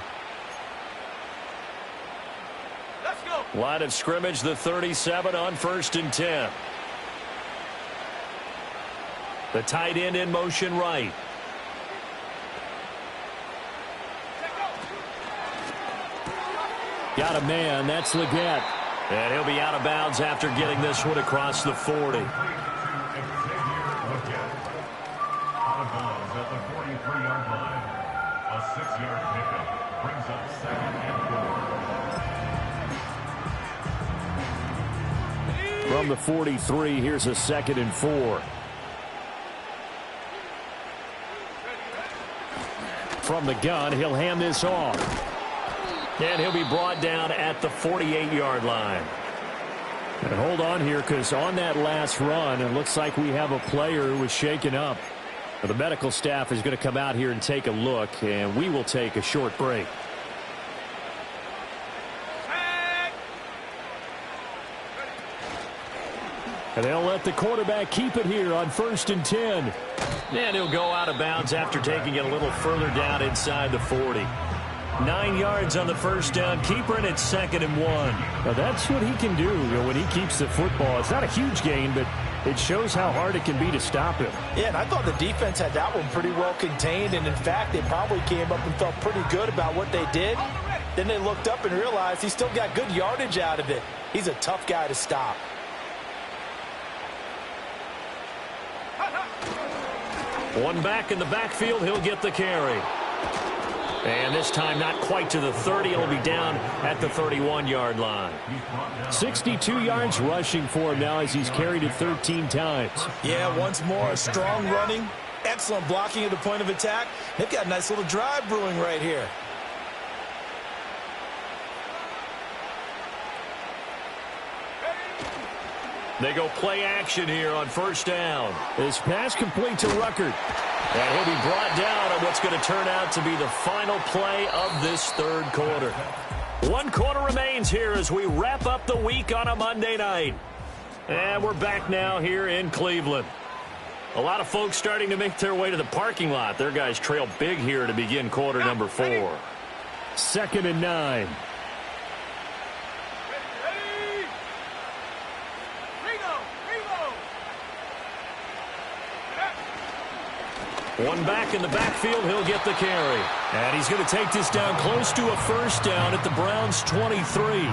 Let's go. Line of scrimmage, the 37 on 1st and 10. The tight end in motion right. Got a man. That's Leggett. And he'll be out of bounds after getting this one across the 40. Out of bounds at the 43-yard line. A 6-yard pickup brings up 2nd and 4. From the 43, here's a 2nd and 4. From the gun, he'll hand this off. And he'll be brought down at the 48-yard line. And hold on here, because on that last run, it looks like we have a player who was shaken up. The medical staff is going to come out here and take a look, and we will take a short break. And they'll let the quarterback keep it here on 1st and 10. And he'll go out of bounds after taking it a little further down inside the 40. 9 yards on the first down. Keeper, and it's 2nd and 1. Now that's what he can do, when he keeps the football. It's not a huge gain, but it shows how hard it can be to stop him. Yeah, and I thought the defense had that one pretty well contained, and in fact, they probably came up and felt pretty good about what they did. Then they looked up and realized he still got good yardage out of it. He's a tough guy to stop. One back in the backfield. He'll get the carry. And this time not quite to the 30. It'll be down at the 31-yard line. 62 yards rushing for him now as he's carried it 13 times. Yeah, once more, a strong running, excellent blocking at the point of attack. They've got a nice little drive brewing right here. They go play action here on 1st down. This pass complete to Ruckert. And he'll be brought down on what's going to turn out to be the final play of this 3rd quarter. 1 quarter remains here as we wrap up the week on a Monday night. And we're back now here in Cleveland. A lot of folks starting to make their way to the parking lot. Their guys trail big here to begin quarter number 4. 2nd and 9. One back in the backfield, he'll get the carry. And he's going to take this down close to a 1st down at the Browns' 23.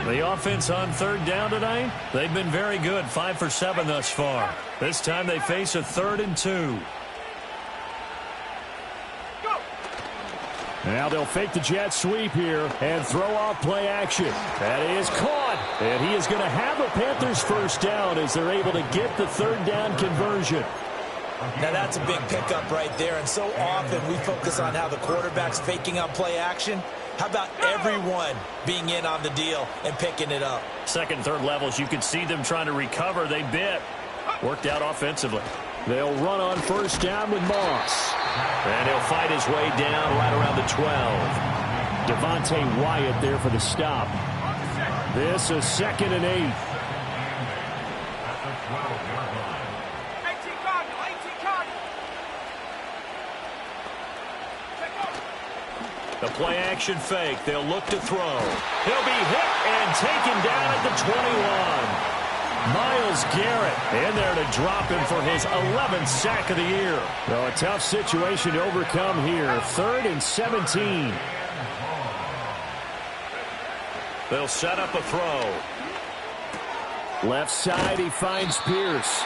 The offense on 3rd down tonight, they've been very good, 5 for 7 thus far. This time they face a 3rd and 2. Now they'll fake the jet sweep here and throw off play action. That is caught. And he is going to have a Panthers first down as they're able to get the 3rd down conversion. Now that's a big pickup right there, and so often we focus on how the quarterback's faking on play action. How about everyone being in on the deal and picking it up? 2nd, 3rd levels, you can see them trying to recover. They bit. Worked out offensively. They'll run on 1st down with Moss. And he'll fight his way down right around the 12. Devontae Wyatt there for the stop. This is 2nd and 8. The play action fake. They'll look to throw. He'll be hit and taken down at the 21. Myles Garrett in there to drop him for his 11th sack of the year. Well, a tough situation to overcome here. 3rd and 17. They'll set up a throw. Left side, he finds Pierce.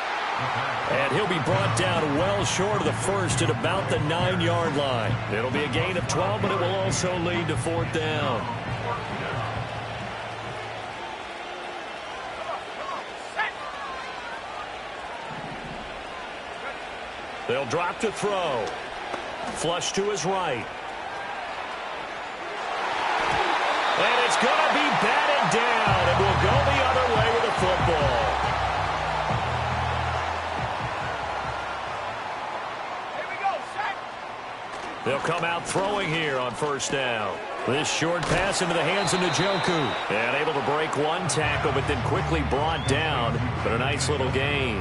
And he'll be brought down well short of the first at about the 9-yard line. It'll be a gain of 12, but it will also lead to 4th down. They'll drop to throw. Flush to his right. And it's going to be batted down, and will go the other way with the football. They'll come out throwing here on 1st down. This short pass into the hands of Njoku. And able to break one tackle, but then quickly brought down. But a nice little gain.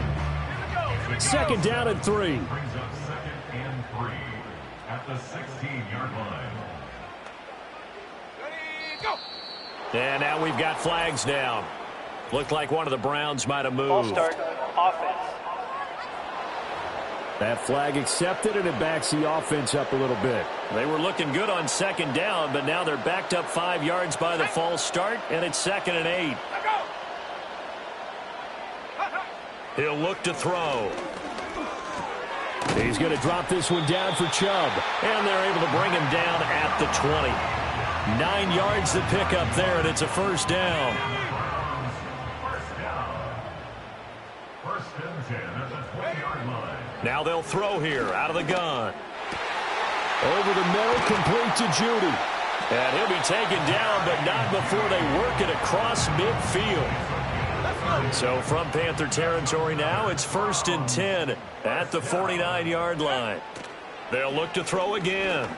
2nd down and 3. Brings up 2nd and 3 at the 16-yard line. And now we've got flags down. Looked like one of the Browns might have moved. Ball start, offense. That flag accepted, and it backs the offense up a little bit. They were looking good on 2nd down, but now they're backed up 5 yards by the false start, and it's 2nd and 8. He'll look to throw. He's going to drop this one down for Chubb. And they're able to bring him down at the 20. 9 yards to pick up there, and it's a 1st down. 1st and 10 at the 20-yard line. Now they'll throw here out of the gun. Over the middle, complete to Judy. And he'll be taken down, but not before they work it across midfield. So from Panther territory now, it's 1st and 10 at the 49-yard line. They'll look to throw again.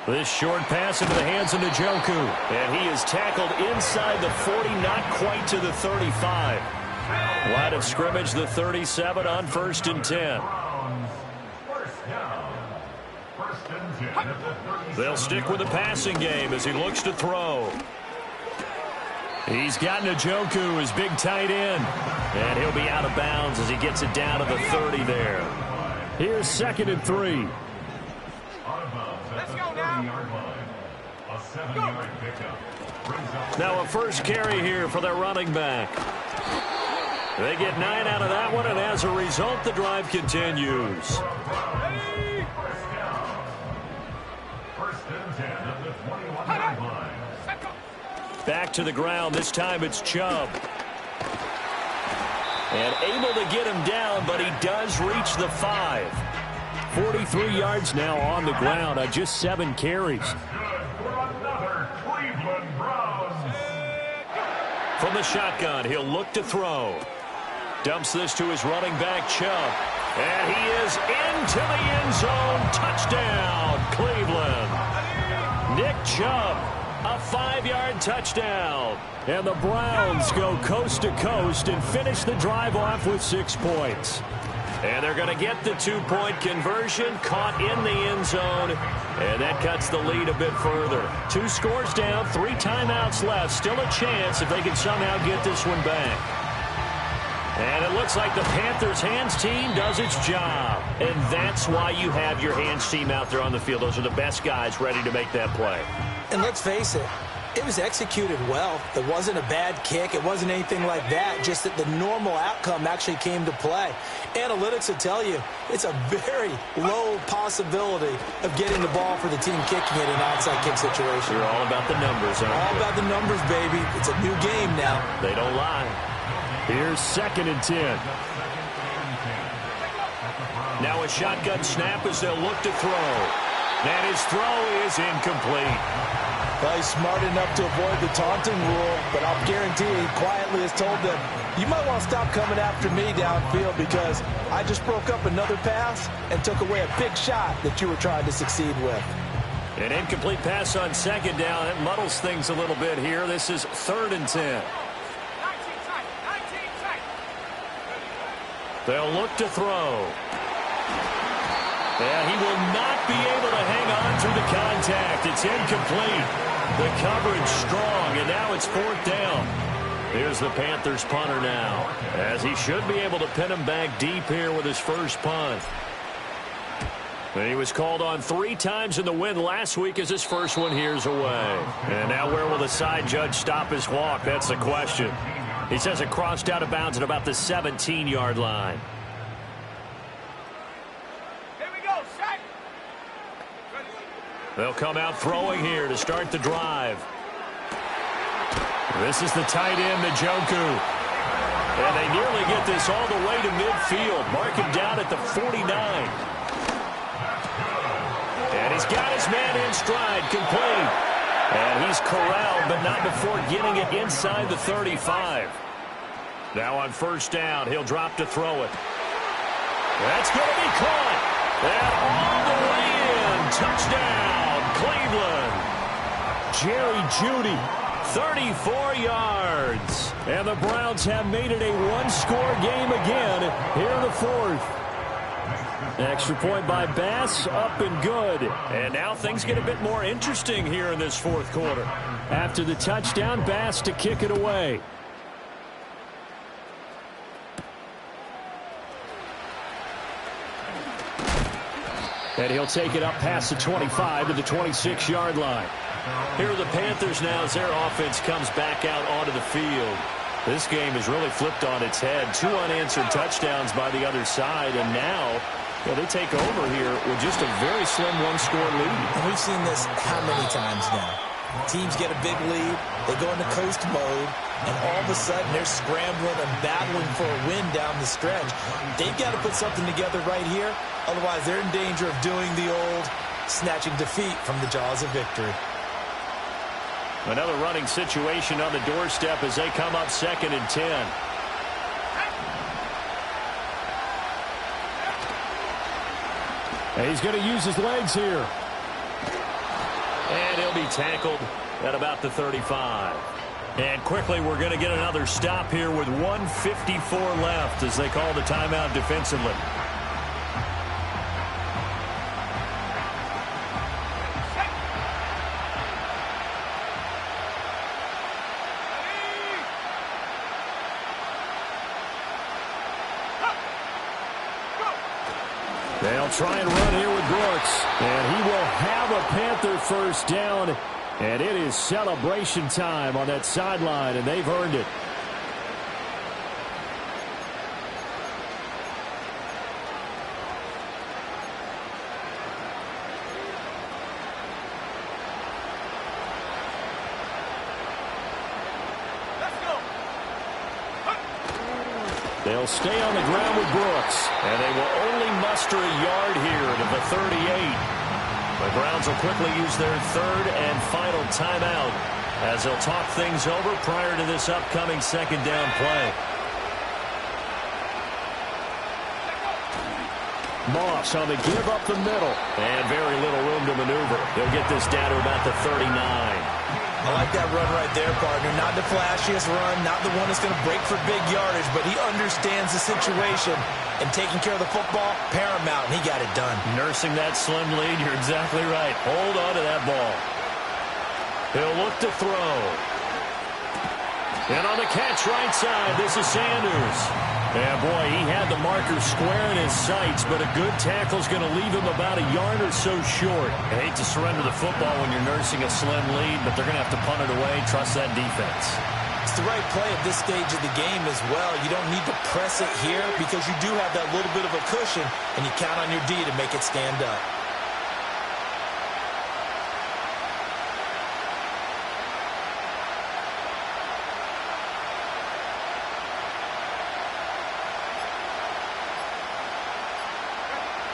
This short pass into the hands of Njoku. And he is tackled inside the 40, not quite to the 35. Line of scrimmage, the 37 on 1st and 10. They'll stick with the passing game as he looks to throw. He's got Njoku, his big tight end. And he'll be out of bounds as he gets it down to the 30 there. Here's 2nd and 3. Let's go now. A 7-yard pickup. Now a first carry here for their running back. They get 9 out of that one, and as a result, the drive continues. 1st and 10 at the 21-yard line. Back to the ground. This time it's Chubb. And able to get him down, but he does reach the 5. 43 yards now on the ground on just 7 carries. Good for another Cleveland Browns. From the shotgun, he'll look to throw. Dumps this to his running back, Chubb. And he is into the end zone. Touchdown, Cleveland. Nick Chubb, a 5-yard touchdown. And the Browns go coast to coast and finish the drive off with 6 points. And they're going to get the 2-point conversion, caught in the end zone, and that cuts the lead a bit further. 2 scores down, 3 timeouts left. Still a chance if they can somehow get this one back. And it looks like the Panthers' hands team does its job. And that's why you have your hands team out there on the field. Those are the best guys ready to make that play. And let's face it, it was executed well. It wasn't a bad kick. It wasn't anything like that. Just that the normal outcome actually came to play. Analytics will tell you it's a very low possibility of getting the ball for the team kicking it in an onside kick situation. You're all about the numbers, aren't you? All about the numbers, baby. It's a new game now. They don't lie. Here's 2nd and 10. Now a shotgun snap as they'll look to throw. And his throw is incomplete. Well, he's smart enough to avoid the taunting rule, but I'll guarantee he quietly has told them, you might want to stop coming after me downfield because I just broke up another pass and took away a big shot that you were trying to succeed with. An incomplete pass on 2nd down. It muddles things a little bit here. This is 3rd and 10. They'll look to throw. And he will not be able to hang on through the contact. It's incomplete. The coverage strong, and now it's 4th down. Here's the Panthers punter now, as he should be able to pin him back deep here with his first punt. And he was called on 3 times in the win last week as his first one here's away. And now where will the side judge stop his walk? That's the question. He says it crossed out of bounds at about the 17-yard line. Here we go, set. They'll come out throwing here to start the drive. This is the tight end, Njoku. And they nearly get this all the way to midfield. Mark him down at the 49. And he's got his man in stride, complete. And he's corralled, but not before getting it inside the 35. Now on first down, he'll drop to throw it. That's going to be caught. And all the way in. Touchdown, Cleveland. Jerry Jeudy, 34 yards. And the Browns have made it a one-score game again here in the fourth. Extra point by Bass, up and good. And now things get a bit more interesting here in this fourth quarter. After the touchdown, Bass to kick it away. And he'll take it up past the 25 to the 26-yard line. Here are the Panthers now as their offense comes back out onto the field. This game has really flipped on its head. 2 unanswered touchdowns by the other side, and now they take over here with just a very slim one-score lead. And we've seen this how many times now? Teams get a big lead, they go into coast mode, and all of a sudden they're scrambling and battling for a win down the stretch. They've got to put something together right here, otherwise they're in danger of doing the old snatching defeat from the jaws of victory. Another running situation on the doorstep as they come up 2nd and 10. And he's going to use his legs here. And he'll be tackled at about the 35. And quickly we're going to get another stop here with 1:54 left as they call the timeout defensively. They'll try and run here with Brooks. And he will have a Panther first down. And it is celebration time on that sideline, and they've earned it. They'll stay on the ground with Brooks. And they will only muster a yard here to the 38. The Browns will quickly use their 3rd and final timeout as they'll talk things over prior to this upcoming 2nd down play. Moss on the give up the middle. And very little room to maneuver. He'll get this down to about the 39. I like that run right there, partner. Not the flashiest run, not the one that's going to break for big yardage, but he understands the situation, and taking care of the football, paramount, and he got it done. Nursing that slim lead, you're exactly right. Hold on to that ball. He'll look to throw. And on the catch right side, this is Sanders. Yeah, boy, he had the marker square in his sights, but a good tackle is going to leave him about a yard or so short. I hate to surrender the football when you're nursing a slim lead, but they're going to have to punt it away. Trust that defense. It's the right play at this stage of the game as well. You don't need to press it here because you do have that little bit of a cushion, and you count on your D to make it stand up.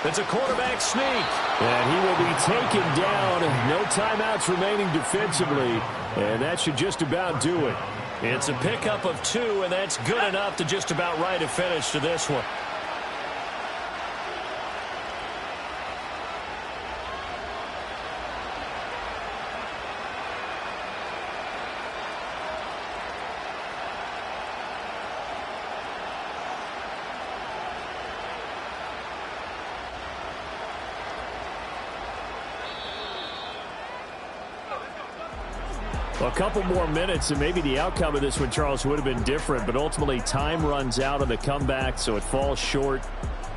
It's a quarterback sneak. And he will be taken down. No timeouts remaining defensively. And that should just about do it. It's a pickup of 2, and that's good enough to just about write a finish to this one. Well, a couple more minutes, and maybe the outcome of this one, Charles, would have been different. But ultimately, time runs out on the comeback, so it falls short.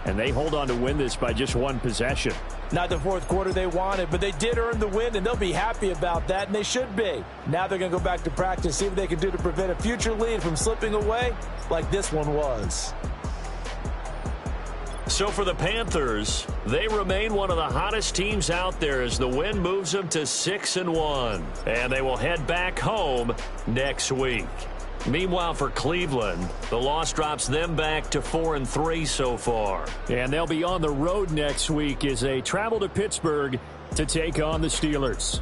And they hold on to win this by just one possession. Not the fourth quarter they wanted, but they did earn the win, and they'll be happy about that, and they should be. Now they're going to go back to practice, see what they can do to prevent a future lead from slipping away like this one was. So for the Panthers, they remain one of the hottest teams out there as the win moves them to 6-1. And they will head back home next week. Meanwhile, for Cleveland, the loss drops them back to 4-3 so far. And they'll be on the road next week as they travel to Pittsburgh to take on the Steelers.